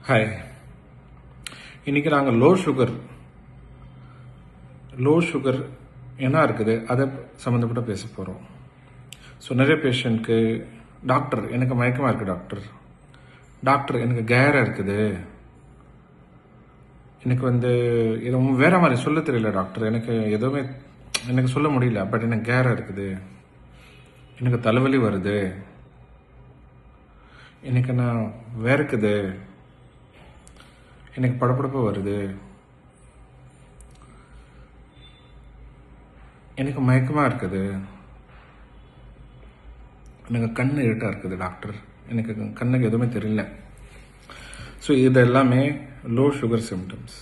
Hi. இன்னைக்கு நாங்கள் low sugar என்ன இருக்குது அதை சம்மந்தப்பட்ட பேச போகிறோம். ஸோ நிறைய பேஷண்ட்க்கு டாக்டர் எனக்கு மயக்கமாக இருக்குது, டாக்டர் எனக்கு கேராக இருக்குது, எனக்கு இது வேற மாதிரி சொல்ல தெரியல டாக்டர், எனக்கு சொல்ல முடியல, பட் எனக்கு கேராக இருக்குது, எனக்கு தலைவலி வருது, எனக்கு நான் வேர்க்குது, எனக்கு படப்படப்பு வருது, எனக்கு மயக்கமாக இருக்குது, எனக்கு கண் இருட்டாக இருக்குது டாக்டர், எனக்கு கண்ணுக்கு எதுவுமே தெரியல. ஸோ இது எல்லாமே low sugar symptoms.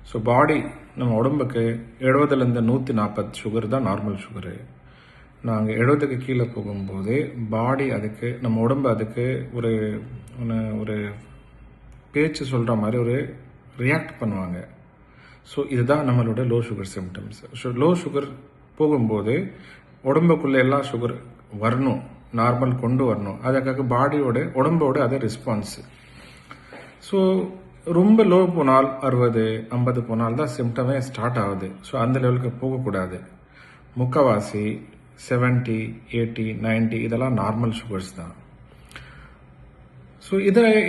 So body நம்ம உடம்புக்கு 70லேருந்து 140 சுகர் தான் நார்மல் சுகரு. நாங்கள் 70க்கு கீழே போகும்போது பாடி அதுக்கு நம்ம உடம்பு அதுக்கு ஒரு பேச்சு சொல்கிற மாதிரி ஒரு ரியாக்ட் பண்ணுவாங்க. ஸோ இதுதான் நம்மளோட low sugar symptoms. So low sugar போகும்போது உடம்புக்குள்ளே எல்லா சுகர் வரணும், நார்மல் கொண்டு வரணும், அதுக்காக உடம்போட அது ரெஸ்பான்ஸ். ஸோ ரொம்ப லோ போனால் 60-50 போனால் தான் சிம்டமே ஸ்டார்ட் ஆகுது. ஸோ அந்த லெவலுக்கு போகக்கூடாது. முக்கால்வாசி 70, 80, 90 இதெல்லாம் நார்மல் சுகர்ஸ் தான். ஸோ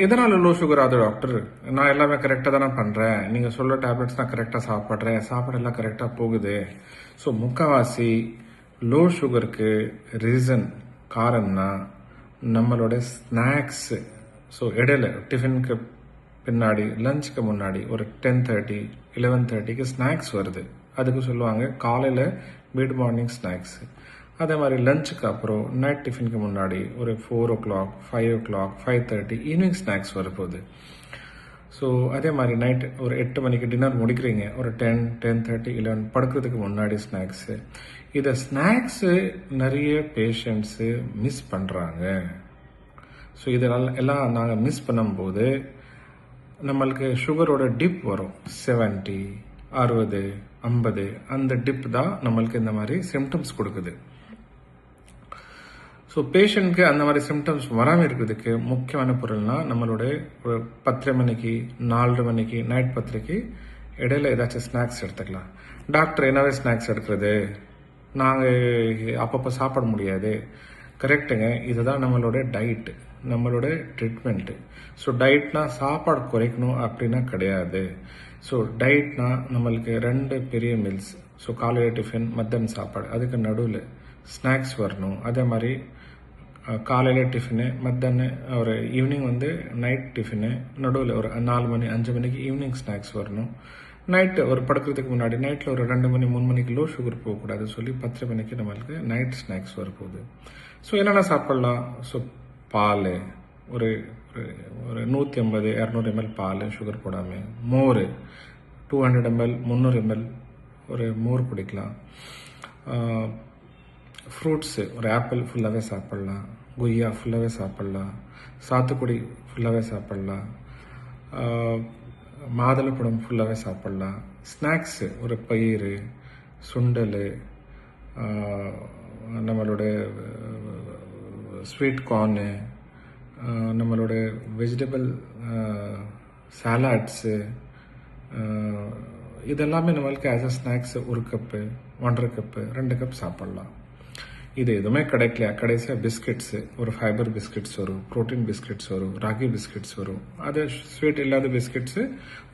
எதனால் லோ சுகர் ஆகுது டாக்டர்? நான் எல்லாமே கரெக்டாக தானே பண்ணுறேன், நீங்கள் சொல்கிற டேப்லெட்ஸ் நான் கரெக்டாக சாப்பிட்றேன், சாப்பாடெல்லாம் கரெக்டாக போகுது. ஸோ முக்கால்வாசி லோ சுகருக்கு ரீசன் காரணம்னா நம்மளோட ஸ்நாக்ஸு. ஸோ இடையில டிஃபனுக்கு பின்னாடி லஞ்சுக்கு முன்னாடி ஒரு 10:30, 11:30க்கு ஸ்நாக்ஸ் வருது. அதுக்கு சொல்லுவாங்க காலையில் மிட் மார்னிங் ஸ்நாக்ஸு. அதே மாதிரி லஞ்சுக்கு அப்புறம் நைட் டிஃபனுக்கு முன்னாடி ஒரு 4 o'clock, 5 o'clock, 5:30 ஈவினிங் ஸ்நாக்ஸ் வரப்போகுது. ஸோ அதே மாதிரி நைட் ஒரு 8 மணிக்கு டின்னர் முடிக்கிறீங்க, ஒரு 10, 10:30, 11 படுக்கிறதுக்கு முன்னாடி ஸ்நாக்ஸு. இதை ஸ்நாக்ஸு நிறைய பேஷண்ட்ஸு மிஸ் பண்ணுறாங்க. ஸோ இதெல்லாம் நாங்கள் மிஸ் பண்ணும்போது நம்மளுக்கு சுகரோட டிப் வரும். 70, 60, 50 அந்த டிப் தான் நம்மளுக்கு இந்த மாதிரி சிம்டம்ஸ் கொடுக்குது. ஸோ பேஷண்ட்க்கு அந்த மாதிரி சிம்டம்ஸ் வராமல் இருக்கிறதுக்கு முக்கியமான பொருள்னா நம்மளோட ஒரு 10 மணிக்கு 4 மணிக்கு நைட் 10க்கு இடையில ஏதாச்சும் ஸ்நாக்ஸ் எடுத்துக்கலாம். டாக்டர் என்னவே ஸ்நாக்ஸ் எடுக்கிறது, நாங்கள் அப்பப்போ சாப்பிட முடியாது. கரெக்டுங்க, இதுதான் நம்மளோட டயட்டு, நம்மளோட ட்ரீட்மெண்ட்டு. ஸோ டயட்னா சாப்பாடு குறைக்கணும் அப்படின்னா கிடையாது. ஸோ டயட்னா நம்மளுக்கு 2 பெரிய மீல்ஸ், ஸோ காலையில் டிஃபன், மத்தியானம் சாப்பாடு, அதுக்கு நடுவில் ஸ்நாக்ஸ் வரணும். அதே மாதிரி காலையில் டிஃபனு, மத்தியானம் ஒரு ஈவினிங் நைட் டிஃபனு, நடுவில் ஒரு 4 மணி 5 மணிக்கு ஈவினிங் ஸ்நாக்ஸ் வரணும். நைட்டு ஒரு படுக்கிறதுக்கு முன்னாடி நைட்டில் ஒரு 2 மணி 3 மணிக்கு லோ சுகர் போகக்கூடாது சொல்லி 10 மணிக்கு நம்மளுக்கு நைட் ஸ்நாக்ஸ் வரப்போகுது. ஸோ என்னென்ன சாப்பிட்லாம்? ஸோ பால் ஒரு 150, 200 ml பால் சுகர் போடாமல், மோர் 200 ml, 300 ml ஒரு மோர் குடிக்கலாம். ஃப்ரூட்ஸு ஒரு ஆப்பிள் ஃபுல்லாகவே சாப்பிட்லாம், கொய்யா ஃபுல்லாகவே சாப்பிட்லாம், சாத்துக்குடி ஃபுல்லாகவே சாப்பிட்லாம், மாதுளப்பழம் ஃபுல்லாகவே சாப்பிட்லாம். ஸ்நாக்ஸு ஒரு பயிறு, சுண்டல், நம்மளோட ஸ்வீட் கார்னு, நம்மளோட வெஜிடபிள் சாலாட்ஸு, இதெல்லாமே நம்மளுக்கு as a snacks 1 cup, 1.5 cup, 2 cup சாப்பிட்லாம். இது எதுவுமே கிடைக்கலையா, கடைசியாக பிஸ்கெட்ஸு ஒரு ஃபைபர் பிஸ்கெட்ஸ் வரும், ப்ரோட்டீன் பிஸ்கெட்ஸ் வரும், ராகி பிஸ்கெட்ஸ் வரும். அது ஸ்வீட் இல்லாத பிஸ்கெட்ஸு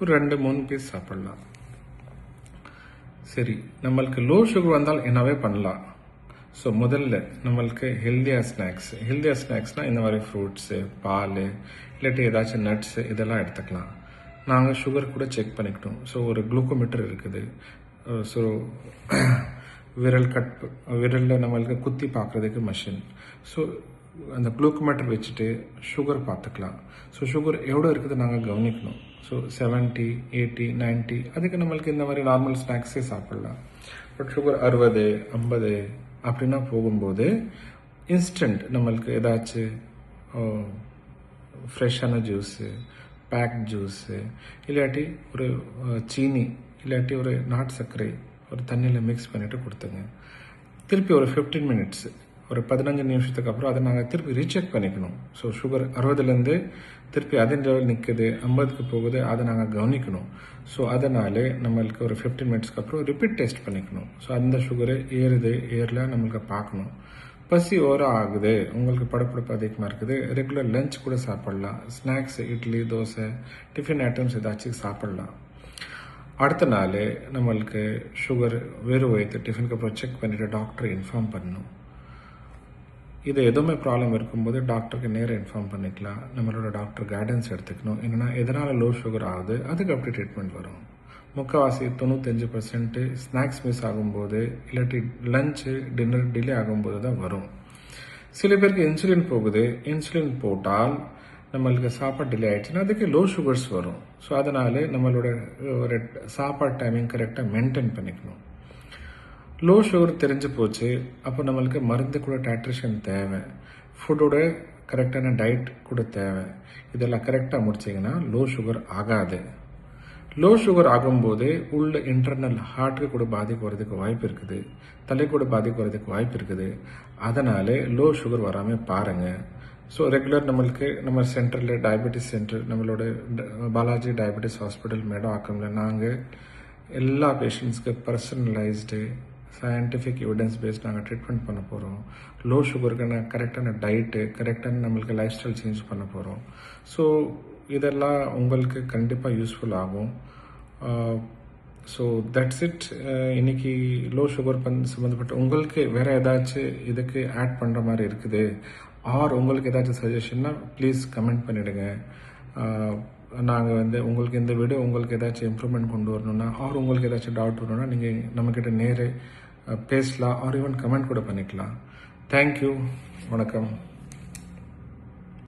ஒரு 2-3 பீஸ் சாப்பிட்லாம். சரி, நம்மளுக்கு லோ சுகர் வந்தால் என்னவே பண்ணலாம்? ஸோ முதல்ல நம்மளுக்கு ஹெல்தியாக ஸ்நாக்ஸ்னால் இந்த மாதிரி ஃப்ரூட்ஸு, பால், இல்லாட்டி ஏதாச்சும் நட்ஸு இதெல்லாம் எடுத்துக்கலாம். நாங்கள் சுகர் கூட செக் பண்ணிக்கிட்டோம். ஸோ ஒரு குளுக்கோமீட்டர் இருக்குது. ஸோ விரலில் நம்மளுக்கு குத்தி பார்க்குறதுக்கு மஷின். ஸோ அந்த குளுக்கோமீட்டர் வச்சுட்டு சுகர் பார்த்துக்கலாம். ஸோ சுகர் எவ்வளோ இருக்குது நாங்கள் கவனிக்கணும். ஸோ 70, 80, 90 அதுக்கு நம்மளுக்கு இந்த மாதிரி நார்மல் ஸ்நாக்ஸே சாப்பிட்லாம். பட் சுகர் 60, 50 அப்படின்னா போகும்போது இன்ஸ்டன்ட் நம்மளுக்கு ஏதாச்சும் ஃப்ரெஷ்ஷான ஜூஸு, பேக்ட் ஜூஸு, இல்லாட்டி ஒரு சீனி, இல்லாட்டி ஒரு நாட்டு சர்க்கரை ஒரு தண்ணியில் மிக்ஸ் பண்ணிவிட்டு கொடுத்துங்க. திருப்பி ஒரு 15 minutes ஒரு 15 நிமிஷத்துக்கு அப்புறம் அதை நாங்கள் திருப்பி ரீசெக் பண்ணிக்கணும். ஸோ சுகர் 60லேருந்து திருப்பி அதே லெவல் நிற்குது 50க்கு போகுது, அதை நாங்கள் கவனிக்கணும். ஸோ அதனாலே நம்மளுக்கு ஒரு 15 மினிட்ஸ்க்கு அப்புறம் ரிப்பீட் டெஸ்ட் பண்ணிக்கணும். ஸோ அந்த சுகரு ஏறுது ஏறல நம்மளுக்கு பார்க்கணும். பசி ஓரம் ஆகுது, உங்களுக்கு படப்படப்பு அதிகமாக இருக்குது, ரெகுலர் லஞ்ச் கூட சாப்பிடலாம். Snacks idli dosa tiffin items ஏதாச்சும் சாப்பிடலாம். அடுத்த நாள் நம்மளுக்கு சுகர் வெறும் வயிற்று டிஃபனுக்கு அப்புறம் செக் பண்ணிவிட்டு டாக்டரை இன்ஃபார்ம் பண்ணணும். இது எதுவுமே ப்ராப்ளம் இருக்கும்போது டாக்டருக்கு நேராக இன்ஃபார்ம் பண்ணிக்கலாம். நம்மளோட டாக்டர் கைடன்ஸ் எடுத்துக்கணும். என்னென்னா எதனால் லோ சுகர் ஆகுது, அதுக்கு அப்படி ட்ரீட்மெண்ட் வரும். முக்கால்வாசி 95% ஸ்நாக்ஸ் மிஸ் ஆகும்போது இல்லாட்டி லஞ்சு டின்னர் டிலே ஆகும்போது தான் வரும். சில பேருக்கு இன்சுலின் போகுது, இன்சுலின் போட்டால் நம்மளுக்கு சாப்பாடு டிலே ஆகிடுச்சுன்னா அதுக்கு லோ சுகர்ஸ் வரும். ஸோ அதனால நம்மளோட ஒரு சாப்பாடு டைமிங் கரெக்டாக மெயின்டைன் பண்ணிக்கணும். லோ சுகர் தெரிஞ்சு போச்சு, அப்போ நம்மளுக்கு மருந்து கூட டைட்ரேஷன் தேவை, ஃபுட்டோட கரெக்டான டயட் கூட தேவை. இதெல்லாம் கரெக்டாக முடிச்சிங்கன்னா லோ சுகர் ஆகாது. லோ சுகர் ஆகும்போது உள்ள இன்டர்னல் ஹார்ட்டுக்கு கூட பாதிப்பு வரதுக்கு வாய்ப்பு இருக்குது, தலை கூட பாதிப்பு வரதுக்கு வாய்ப்பு இருக்குது. அதனால லோ சுகர் வராமல் பாருங்கள். ஸோ ரெகுலர் நம்மளுக்கு நம்ம சென்டரில் டயபெட்டிஸ் சென்டர், நம்மளோட பாலாஜி டயபெட்டிஸ் ஹாஸ்பிட்டல் மேடவாக்கமில் நாங்கள் எல்லா பேஷண்ட்ஸ்க்கு பர்சனலைஸ்டு சயின்டிஃபிக் எவிடன்ஸ் பேஸ்ட் நாங்கள் ட்ரீட்மெண்ட் பண்ண போகிறோம். லோ சுகருக்கான கரெக்டான டயட்டு, கரெக்டான நம்மளுக்கு லைஃப் ஸ்டைல் சேஞ்ச் பண்ண போகிறோம். ஸோ இதெல்லாம் உங்களுக்கு கண்டிப்பாக யூஸ்ஃபுல் ஆகும். So that's it. இன்னைக்கு லோ சுகர் சம்மந்தப்பட்ட உங்களுக்கு வேறு ஏதாச்சும் இதுக்கு ஆட் பண்ணுற மாதிரி இருக்குது ஆர் உங்களுக்கு ஏதாச்சும் சஜஷன்னா ப்ளீஸ் கமெண்ட் பண்ணிவிடுங்க. நாங்கள் உங்களுக்கு இந்த வீடியோ உங்களுக்கு ஏதாச்சும் இம்ப்ரூவ்மெண்ட் கொண்டு வரணுன்னா ஆர் உங்களுக்கு ஏதாச்சும் டவுட் வரணுன்னா நீங்கள் நம்மக்கிட்ட நேரே பேசலாம் ஆர் ஈவன் கமெண்ட் கூட பண்ணிக்கலாம். தேங்க்யூ. வணக்கம்.